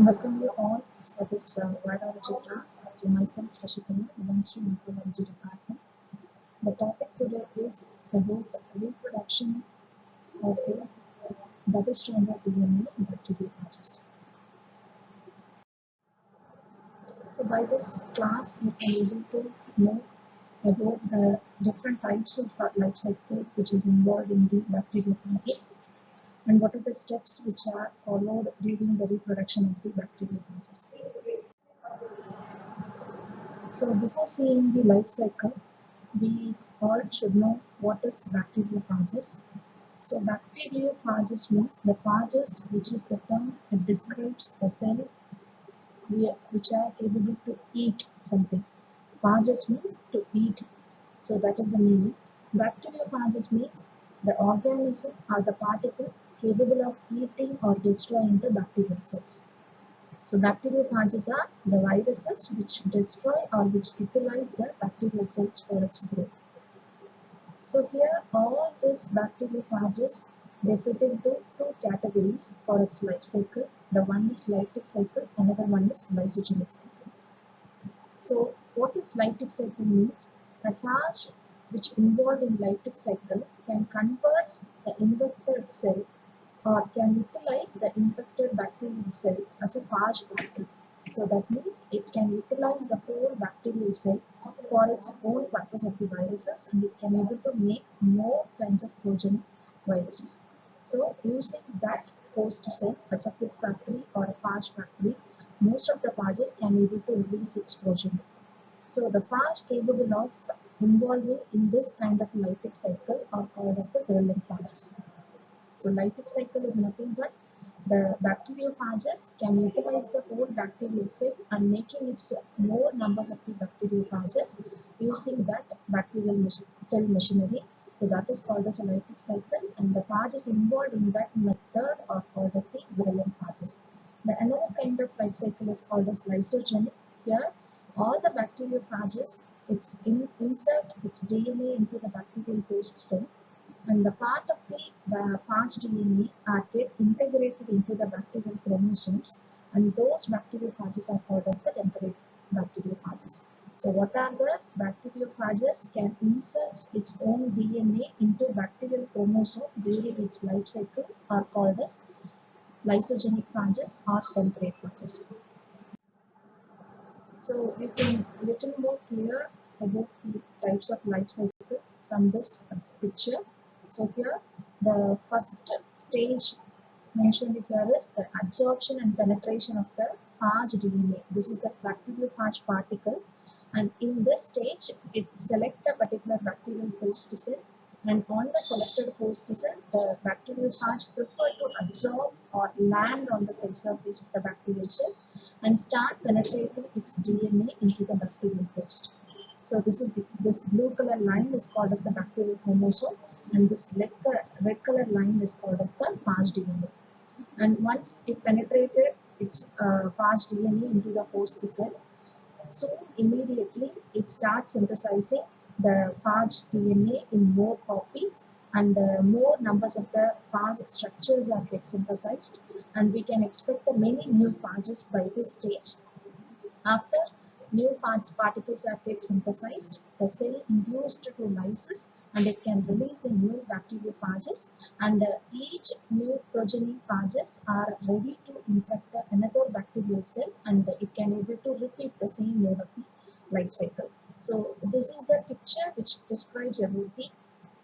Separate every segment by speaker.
Speaker 1: Welcome you all for this biology class. So myself Sashikana belongs to microbiology department. The topic today is about reproduction of the double-stranded DNA in bacteriophages. So by this class you can able to know about the different types of life cycle which is involved in the bacteriophages and what are the steps which are followed during the reproduction of the bacteriophages. So before seeing the life cycle, we all should know what is bacteriophages. So bacteriophages means the phages, which is the term it describes the cell which are capable to eat something. Phages means to eat. So that is the meaning. Bacteriophages means the organism or the particle capable of eating or destroying the bacterial cells. So bacteriophages are the viruses which destroy or which utilize the bacterial cells for its growth. So here all these bacteriophages they fit into two categories for its life cycle. The one is lytic cycle, another one is lysogenic cycle. So what is lytic cycle means? A phage which involved in lytic cycle can convert the infected cell or can utilize the infected bacterial cell as a phage factor. So that means it can utilize the whole bacterial cell for its own purpose of the viruses, and it can able to make more kinds of progeny viruses. So using that host cell as a food factory or a phage factory, most of the phages can able to release its progeny. So the phage capable of involving in this kind of lytic cycle are called as the virulent phages. So lytic cycle is nothing but the bacteriophages can utilize the whole bacterial cell and making its more numbers of the bacteriophages using that bacterial cell machinery. So that is called as a lytic cycle, and the phages involved in that method are called as the virulent phages. The another kind of life cycle is called as lysogenic. Here all the bacteriophages insert its DNA into the bacterial host cell, and the part of the phage DNA are get integrated into the bacterial chromosomes, and those bacteriophages are called as the temperate bacteriophages. So what are the bacteriophages? Can insert its own DNA into bacterial chromosome during its life cycle are called as lysogenic phages or temperate phages. So you can little more clear about the types of life cycle from this picture. So here the first stage mentioned here is the adsorption and penetration of the phage DNA. This is the bacteriophage particle, and in this stage it select a particular bacterial host cell, and on the selected host cell the bacteriophage prefer to absorb or land on the cell surface of the bacterial cell and start penetrating its DNA into the bacterial host. So this blue color line is called as the bacterial chromosome, and this red color line is called as the phage DNA. And once it penetrated its phage DNA into the host cell, so immediately it starts synthesizing the phage DNA in more copies, and more numbers of the phage structures are get synthesized, and we can expect many new phages by this stage. After new phage particles are get synthesized, the cell induced to lysis, and it can release the new bacteriophages, and each new progeny phages are ready to infect another bacterial cell, and it can able to repeat the same mode of the life cycle. So this is the picture which describes about the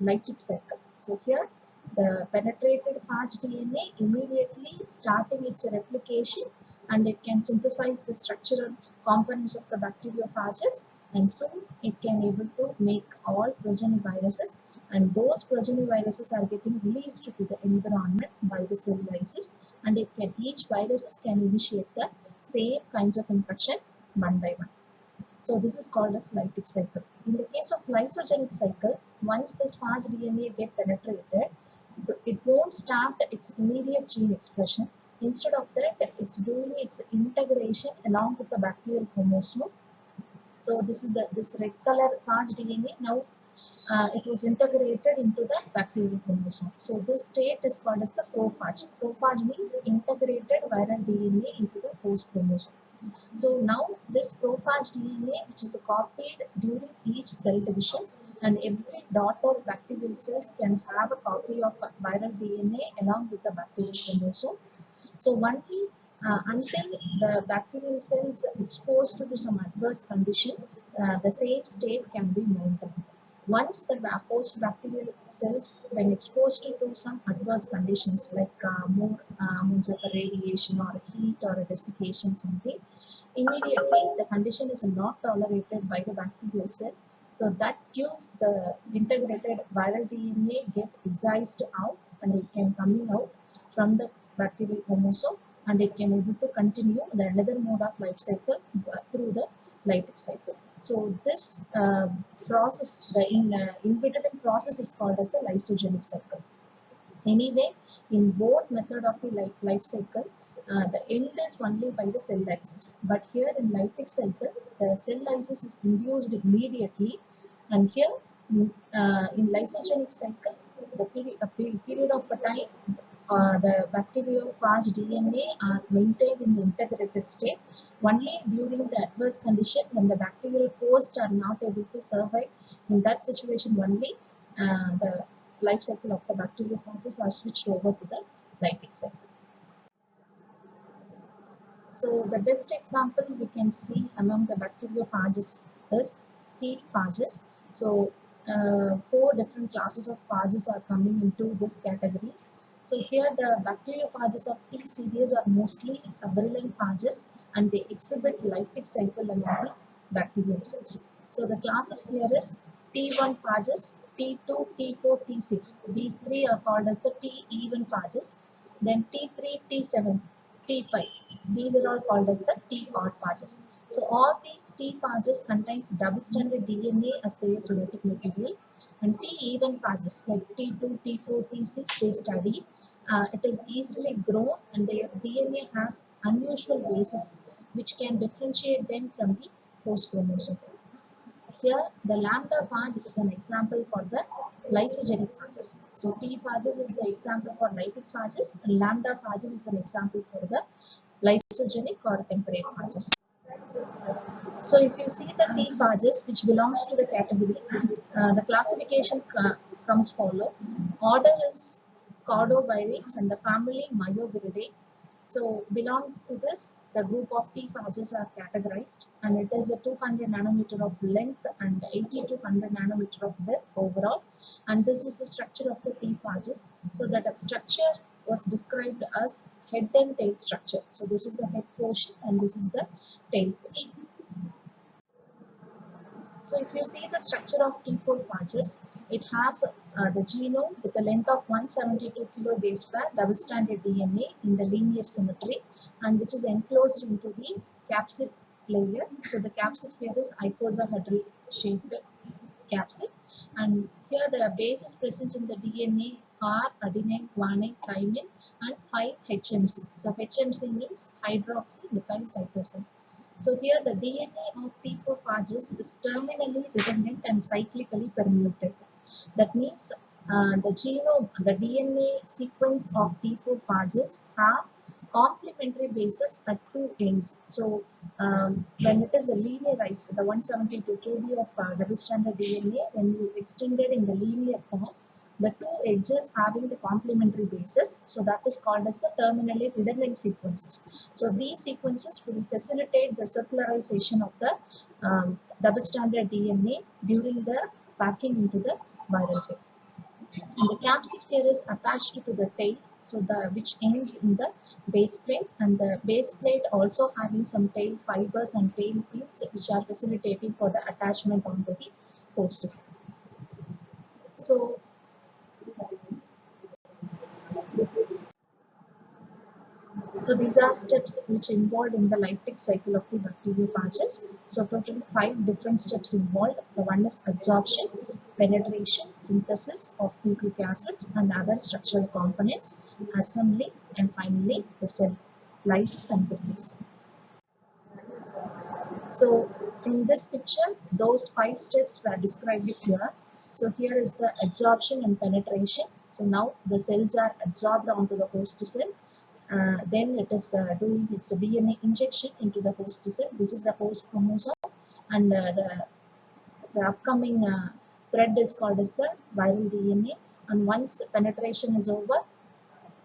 Speaker 1: lytic cycle. So here the penetrated phage DNA immediately starting its replication, and it can synthesize the structural components of the bacteriophages, and soon it can able to make all progeny viruses, and those progeny viruses are getting released to the environment by the cell lysis, and each viruses can initiate the same kinds of infection one by one. So this is called as lytic cycle. In the case of lysogenic cycle, once this phage DNA get penetrated, it won't start its immediate gene expression. Instead of that, it's doing its integration along with the bacterial chromosome. So this is this red color phage DNA now it was integrated into the bacterial chromosome. So this state is called as the prophage. Prophage means integrated viral DNA into the host chromosome. So now this prophage DNA, which is copied during each cell divisions, and every daughter bacterial cells can have a copy of viral DNA along with the bacterial chromosome. So until the bacterial cells exposed to some adverse condition, the same state can be maintained. Once the host bacterial cells, when exposed to some adverse conditions like more amounts of radiation or heat or a desiccation something, immediately the condition is not tolerated by the bacterial cell. So that gives the integrated viral DNA get excised out and it can coming out from the bacterial chromosome and it can able to continue the another mode of life cycle through the lytic cycle. So this process, the inverted process is called as the lysogenic cycle. Anyway, in both method of the life cycle, the end is only by the cell lysis. But here in lytic cycle, the cell lysis is induced immediately, and here in lysogenic cycle, the period of a time, the bacteriophage DNA are maintained in the integrated state only during the adverse condition when the bacterial hosts are not able to survive. In that situation only, the life cycle of the bacteriophages are switched over to the lytic cycle. So the best example we can see among the bacteriophages is T phages. So four different classes of phages are coming into this category. So here the bacteriophages of T series are mostly virulent phages and they exhibit lytic cycle among the bacterial cells. So the classes here is T1 phages, T2, T4, T6. These three are called as the T even phages. Then T3, T7, T5. These are all called as the T odd phages. So all these T phages contains double-stranded DNA as their genetic material, and T even phages like T2, T4, T6 they study. It is easily grown and their DNA has unusual bases which can differentiate them from the host chromosome. Here, the lambda phage is an example for the lysogenic phages. So, T phages is the example for lytic phages, and lambda phages is an example for the lysogenic or temperate phages. So, if you see the T phages, which belongs to the category, the classification comes follow. Order is Cordovirales and the family Myoviridae. So belongs to this, the group of T phages are categorized and it is a 200 nanometer of length and 80 to 100 nanometer of width overall. And this is the structure of the T phages. So that structure was described as head and tail structure. So this is the head portion and this is the tail portion. So if you see the structure of T4 phages, it has the genome with a length of 172 kilo base pair double-stranded DNA in the linear symmetry and which is enclosed into the capsid layer. So the capsid here is icosahedral shaped capsid and here the bases present in the DNA are adenine, guanine, thymine and 5-HMC. So HMC means hydroxymethyl cytosine. So here the DNA of T4 phages is terminally redundant and cyclically permuted. That means the genome, the DNA sequence of T4 phages have complementary bases at two ends. So when it is linearized, the 172 kb of double-stranded DNA, when you extend it in the linear form, the two edges having the complementary bases, so that is called as the terminally redundant sequences. So these sequences will facilitate the circularization of the double-stranded DNA during the packing into the viral film. And the capsid here is attached to the tail, so which ends in the base plate, and the base plate also having some tail fibers and tail pins which are facilitating for the attachment onto the host cell. So these are steps which involved in the lytic cycle of the bacteriophages. So totally 5 different steps involved. The one is absorption, penetration, synthesis of nucleic acids and other structural components, assembly, and finally the cell lysis and release. So in this picture, those 5 steps were described here. So here is the absorption and penetration. So now the cells are absorbed onto the host cell. Then it is doing its DNA injection into the host cell. This is the host chromosome, and the upcoming thread is called as the viral DNA. And once penetration is over,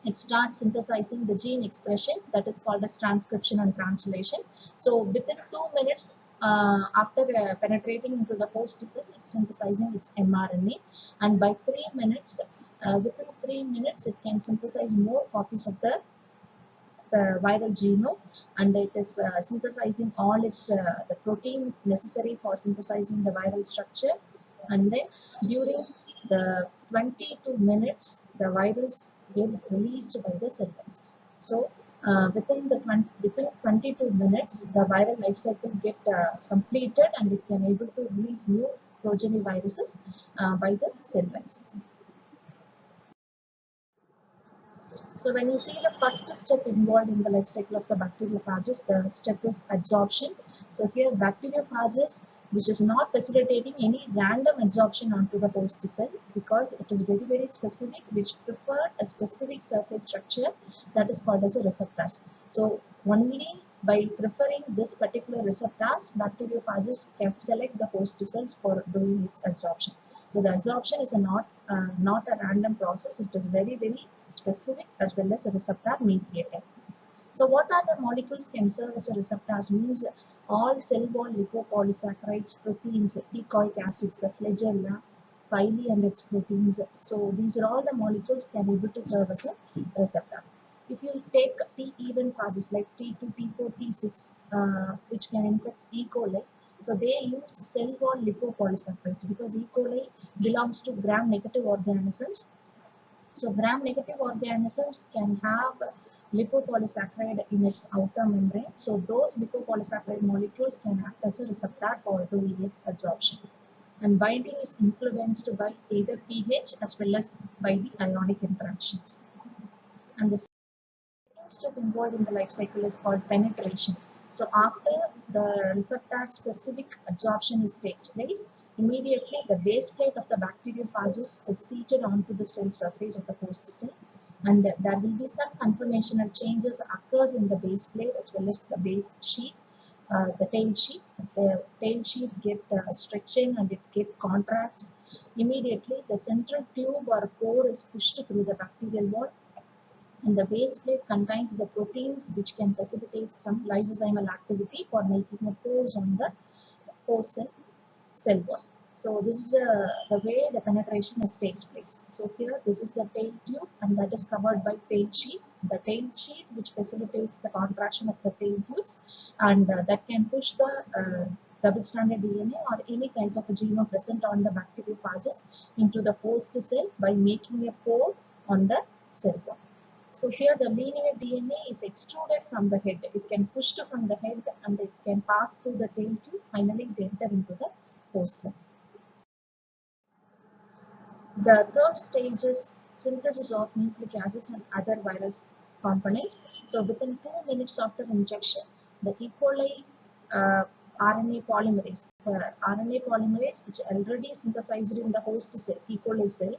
Speaker 1: it starts synthesizing the gene expression that is called as transcription and translation. So within 2 minutes after penetrating into the host cell, it's synthesizing its mRNA, and by 3 minutes, within 3 minutes, it can synthesize more copies of the viral genome, and it is synthesizing all its the protein necessary for synthesizing the viral structure. And then during the 22 minutes, the virus get released by the cell lines. So within 22 minutes, the viral life cycle get completed, and it can able to release new progeny viruses by the cell lines. So when you see the first step involved in the life cycle of the bacteriophages, the step is adsorption. So here bacteriophages, which is not facilitating any random adsorption onto the host cell, because it is very, very specific, which prefer a specific surface structure that is called as a receptors. So only by preferring this particular receptors, bacteriophages can select the host cells for doing its adsorption. So the adsorption is not a random process. It is very, very specific as well as a receptor mediated. So what are the molecules can serve as a receptors? Means all cell wall lipopolysaccharides, proteins, teichoic acids, flagella, pili and its proteins. So these are all the molecules can be able to serve as a receptors. If you take T-even phages like T2, T4, T6, which can infect E. coli, so they use cell wall lipopolysaccharides because E. coli belongs to gram-negative organisms. So gram-negative organisms can have lipopolysaccharide in its outer membrane. So those lipopolysaccharide molecules can act as a receptor for doing its adsorption. And binding is influenced by either pH as well as by the ionic interactions. And the second step involved in the life cycle is called penetration. So after the receptor specific adsorption takes place, immediately the base plate of the bacteriophages is seated onto the cell surface of the host cell, and there will be some conformational changes occurs in the base plate as well as the base sheath, the tail sheath. The tail sheath get stretching and it get contracts. Immediately the central tube or pore is pushed through the bacterial wall, and the base plate contains the proteins which can facilitate some lysosomal activity for making a pores on the host cell wall. So this is the way the penetration takes place. So here this is the tail tube, and that is covered by tail sheath. The tail sheath which facilitates the contraction of the tail tubes, and that can push the double-stranded DNA or any kinds of a genome present on the bacteriophages into the host cell by making a pore on the cell wall. So here the linear DNA is extruded from the head. It can push from the head and it can pass through the tail tube. Finally, they enter into the host cell. The third stage is synthesis of nucleic acids and other viral components. So within 2 minutes after injection, the E. coli RNA polymerase, the RNA polymerase which already synthesized in the host cell, E. coli cell,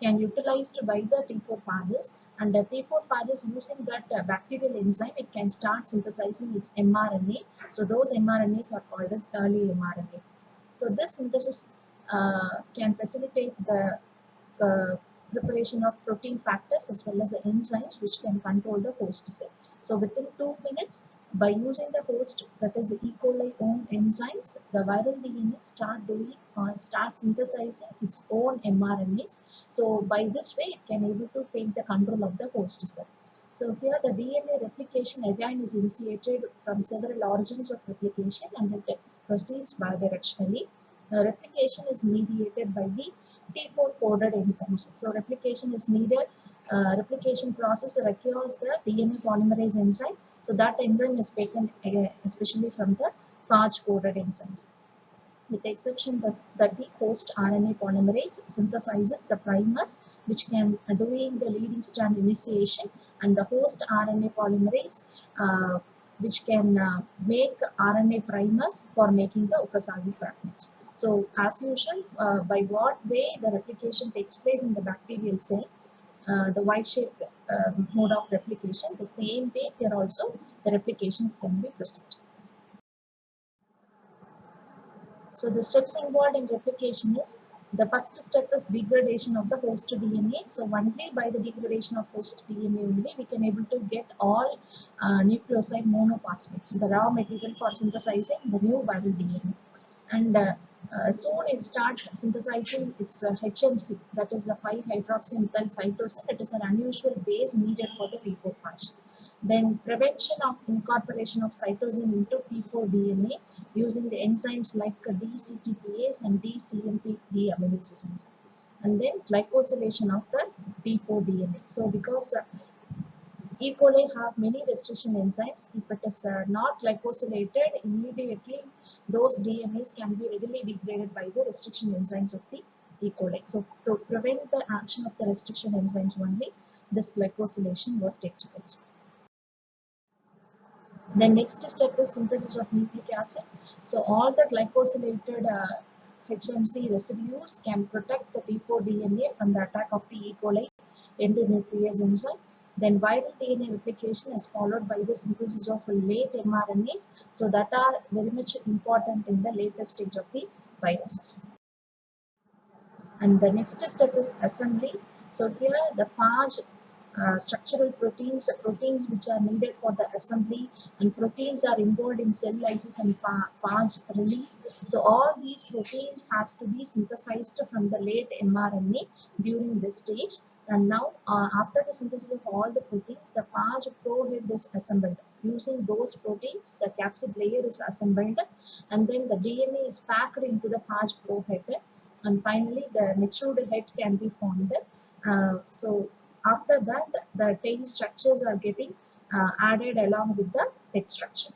Speaker 1: can utilized by the T4 phages, and the T4 phages using that bacterial enzyme, it can start synthesizing its mRNA. So those mRNAs are called as early mRNA. So this synthesis can facilitate the preparation of protein factors as well as the enzymes which can control the host cell. So within 2 minutes, by using the host, that is E. coli own enzymes, the viral DNA start synthesizing its own mRNAs. So by this way, it can able to take the control of the host cell. So here the DNA replication again is initiated from several origins of replication, and it proceeds bidirectionally. Replication is mediated by the T4 coded enzymes. So replication is needed. Replication process requires the DNA polymerase enzyme. So that enzyme is taken especially from the Phage coded enzymes. With the exception that the host RNA polymerase synthesizes the primers which can doing the leading strand initiation, and the host RNA polymerase which can make RNA primers for making the Okazaki fragments. So as usual, by what way the replication takes place in the bacterial cell, the Y-shaped mode of replication, the same way here also the replications can be present. So the steps involved in replication is, the first step is degradation of the host DNA. So only by the degradation of host DNA only we can able to get all nucleoside monophosphates, the raw material for synthesizing the new viral DNA. And soon it start synthesizing its HMC, that is a 5-hydroxymethyl cytosine. It is an unusual base needed for the P4 phage. Then prevention of incorporation of cytosine into P4 DNA using the enzymes like dCTPase and dsCMP deamylases enzyme. And then glycosylation of the P4 DNA. So because E. coli have many restriction enzymes, if it is not glycosylated, immediately those DNAs can be readily degraded by the restriction enzymes of the E. coli. So to prevent the action of the restriction enzymes only, this glycosylation was takes place. The next step is synthesis of nucleic acid. So all the glycosylated HMC residues can protect the T4 DNA from the attack of the E. coli endonuclease enzyme. Then viral DNA replication is followed by the synthesis of late mRNAs, so that are very much important in the later stage of the viruses. And the next step is assembly. So here the phage structural proteins which are needed for the assembly, and proteins are involved in cell lysis and phage release. So all these proteins has to be synthesized from the late mRNA during this stage. And now after the synthesis of all the proteins, the phage prohead is assembled. Using those proteins, the capsid layer is assembled, and then the DNA is packed into the phage prohead, and finally the matured head can be formed. So after that, the tail structures are getting added along with the head structure.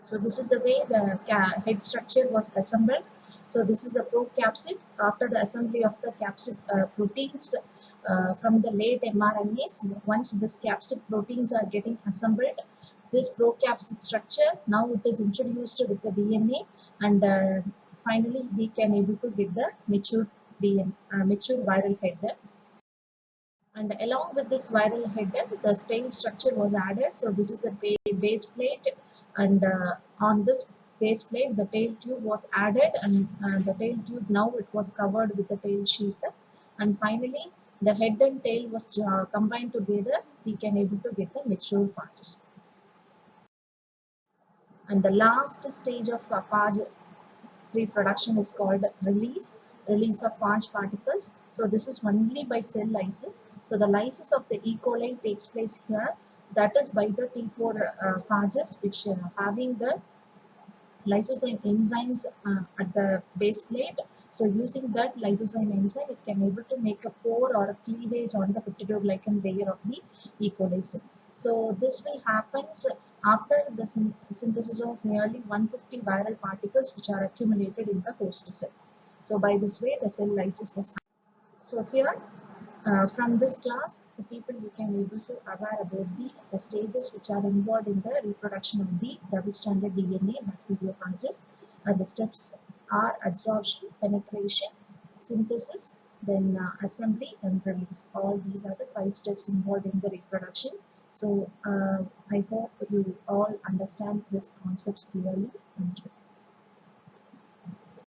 Speaker 1: So this is the way the head structure was assembled. So this is the procapsid. After the assembly of the capsid proteins from the late mRNAs, once this capsid proteins are getting assembled, this procapsid structure now it is introduced with the DNA, and finally we can able to get the mature DNA, mature viral head. And along with this viral head, the tail structure was added. So this is a base plate, and on this base plate the tail tube was added, and the tail tube now it was covered with the tail sheath, and finally the head and tail was combined together. We can able to get the mature phages. And the last stage of phage reproduction is called release of phage particles. So this is only by cell lysis. So the lysis of the E. coli takes place here. That is by the T4 phages, which having the lysozyme enzymes at the base plate. So using that lysozyme enzyme, it can able to make a pore or a cleavage on the peptidoglycan layer of the E. coli cell. So this will happens after the synthesis of nearly 150 viral particles which are accumulated in the host cell. So by this way the cell lysis was happened. So here from this class, the people you can able to aware about the stages which are involved in the reproduction of the double-stranded DNA bacteriophages. The steps are adsorption, penetration, synthesis, then assembly and release. All these are the 5 steps involved in the reproduction. So I hope you all understand these concepts clearly. Thank you.